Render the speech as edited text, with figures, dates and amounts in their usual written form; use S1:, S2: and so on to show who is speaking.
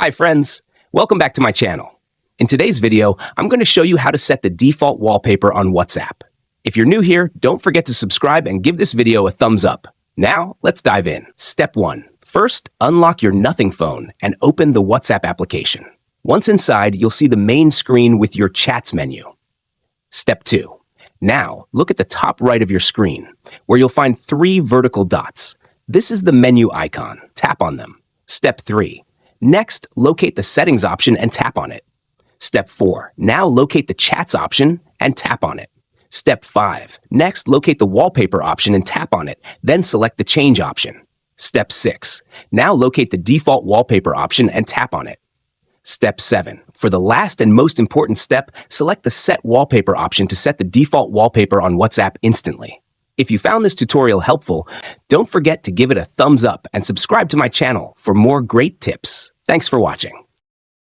S1: Hi friends, welcome back to my channel. In today's video, I'm going to show you how to set the default wallpaper on WhatsApp. If you're new here, don't forget to subscribe and give this video a thumbs up. Now, let's dive in. Step 1. First, unlock your Nothing phone and open the WhatsApp application. Once inside, you'll see the main screen with your Chats menu. Step 2. Now, look at the top right of your screen, where you'll find 3 vertical dots. This is the menu icon. Tap on them. Step 3. Next, locate the Settings option and tap on it. Step 4. Now locate the Chats option and tap on it. Step 5. Next, locate the Wallpaper option and tap on it, then select the Change option. Step 6. Now locate the default wallpaper option and tap on it. Step 7. For the last and most important step, select the Set Wallpaper option to set the default wallpaper on WhatsApp instantly. If you found this tutorial helpful, don't forget to give it a thumbs up and subscribe to my channel for more great tips. Thanks for watching.